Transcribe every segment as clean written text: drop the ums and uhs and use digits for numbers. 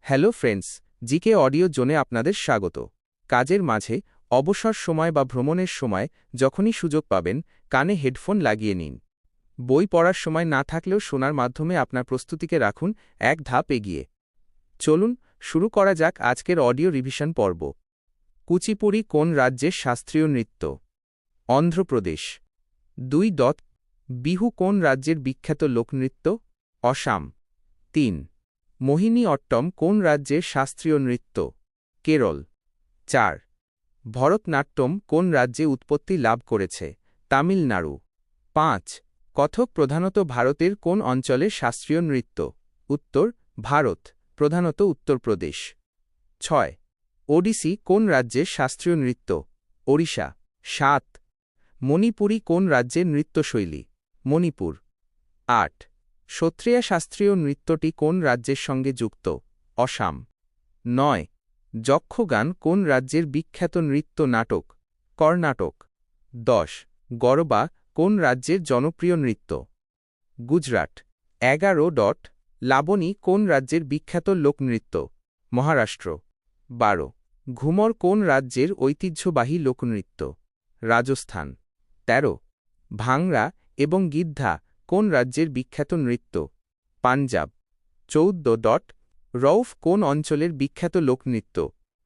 Hello friends, GK audio জোনে আপনাদের স্বাগত। কাজের মাঝে, অবসর সময় বা ভ্রমণের সময় যখনই সুযোগ পাবেন, কানে হেডফোন লাগিয়ে নিন। বই পড়ার সময় না থাকলেও শোনার মাধ্যমে আপনার প্রস্তুতিকে রাখুন এক ধাপ এগিয়ে। চলুন শুরু করা যাক আজকের অডিও রিভিশন পর্ব। কুচিপুড়ি কোন রাজ্যের শাস্ত্রীয় নৃত্য? অন্ধ্রপ্রদেশ। 2. বিহু কোন রাজ্যের বিখ্যাত লোকনৃত্য? অসাম। 3. মোহিনী অট্টম কোন রাজ্যের শাস্ত্রীয় নৃত্য? কেরল। 4. ভরতনাট্যম কোন রাজ্যে উৎপত্তি লাভ করেছে? তামিলনাড়ু। 5. কথক প্রধানত ভারতের কোন অঞ্চলের শাস্ত্রীয় নৃত্য? উত্তর ভারত, প্রধানত উত্তরপ্রদেশ। 6. ওডিসি কোন রাজ্যের শাস্ত্রীয় নৃত্য? ওড়িশা। 7. মণিপুরী কোন রাজ্যের নৃত্যশৈলী? মণিপুর। 8. সত্রিয়া শাস্ত্রীয় নৃত্যটি কোন রাজ্যের সঙ্গে যুক্ত? অসাম। 9. যক্ষগান কোন রাজ্যের বিখ্যাত নৃত্য নাটক? কর্ণাটক। 10. গরবা কোন রাজ্যের জনপ্রিয় নৃত্য? গুজরাট। 11. লাবণী কোন রাজ্যের বিখ্যাত লোকনৃত্য? মহারাষ্ট্র। 12. ঘুমর কোন রাজ্যের ঐতিহ্যবাহী লোকনৃত্য? রাজস্থান। 13. ভাংরা এবং গিদ্ধা কোন রাজ্যের বিখ্যাত নৃত্য? পাঞ্জাব। 14. রউফ কোন অঞ্চলের বিখ্যাত লোকনৃত্য?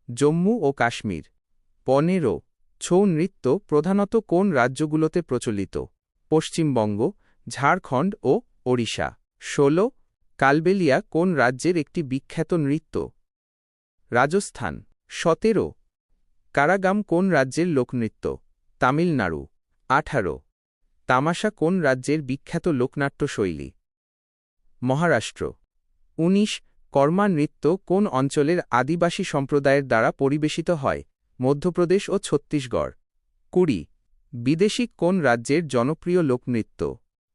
জম্মু ও কাশ্মীর। 15. ছৌ নৃত্য প্রধানত কোন রাজ্যগুলোতে প্রচলিত? পশ্চিমবঙ্গ, ঝাড়খণ্ড ও ওড়িশা। 16. কালবেলিয়া কোন রাজ্যের একটি বিখ্যাত নৃত্য? রাজস্থান। 17. কারাগাম কোন রাজ্যের লোকনৃত্য? তামিলনাড়ু। 18. তামাশা কোন রাজ্যের বিখ্যাত লোকনাট্য শৈলী? মহারাষ্ট্র। 19. কর্মা নৃত্য কোন অঞ্চলের আদিবাসী সম্প্রদায়ের দ্বারা পরিবেশিত হয়? মধ্যপ্রদেশ ও ছত্তিশগড়। 20. বিদেশী কোন রাজ্যের জনপ্রিয় লোকনৃত্য?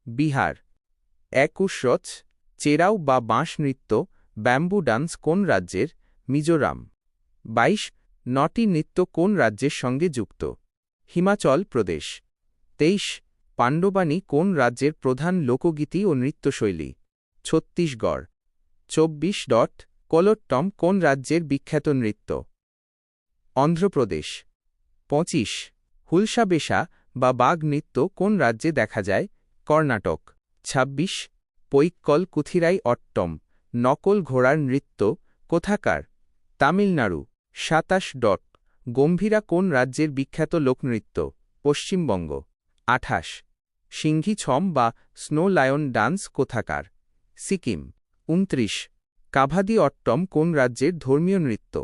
বিহার। 21. চেরাও বা বাঁশ নৃত্য ব্যাম্বু ডান্স কোন রাজ্যের? মিজোরাম। 22. নটি নৃত্য কোন রাজ্যের সঙ্গে যুক্ত? হিমাচল প্রদেশ। 23. পাণ্ডবানী কোন রাজ্যের প্রধান লোকগীতি ও নৃত্যশৈলী? ছত্তিশগড়। 24. কোলোট্টম কোন রাজ্যের বিখ্যাত নৃত্য? অন্ধ্রপ্রদেশ। 25. হুলসা বা বাঘ নৃত্য কোন রাজ্যে দেখা যায়? কর্ণাটক। 26. পৈক্কল কুথিরাই অট্টম নকল ঘোড়ার নৃত্য কোথাকার? তামিলনাড়ু। 27. গম্ভীরা কোন রাজ্যের বিখ্যাত লোকনৃত্য? পশ্চিমবঙ্গ। 28. সিংঘি ছম বা স্নো লায়ন ডান্স কোথাকার? সিকিম। 29. কাভাদি অট্টম কোন রাজ্যের ধর্মীয় নৃত্য?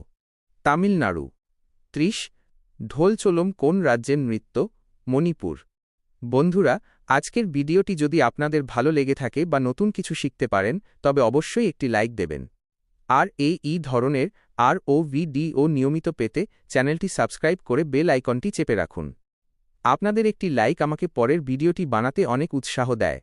তামিলনাড়ু। 30. ঢোলচোলম কোন রাজ্যের নৃত্য? মণিপুর। বন্ধুরা, আজকের ভিডিওটি যদি আপনাদের ভালো লেগে থাকে বা নতুন কিছু শিখতে পারেন তবে অবশ্যই একটি লাইক দেবেন। আর এই ধরনের আরও ভিডিও নিয়মিত পেতে চ্যানেলটি সাবস্ক্রাইব করে বেল আইকনটি চেপে রাখুন। আপনাদের একটি লাইক আমাকে পরের ভিডিওটি বানাতে অনেক উৎসাহ দেয়।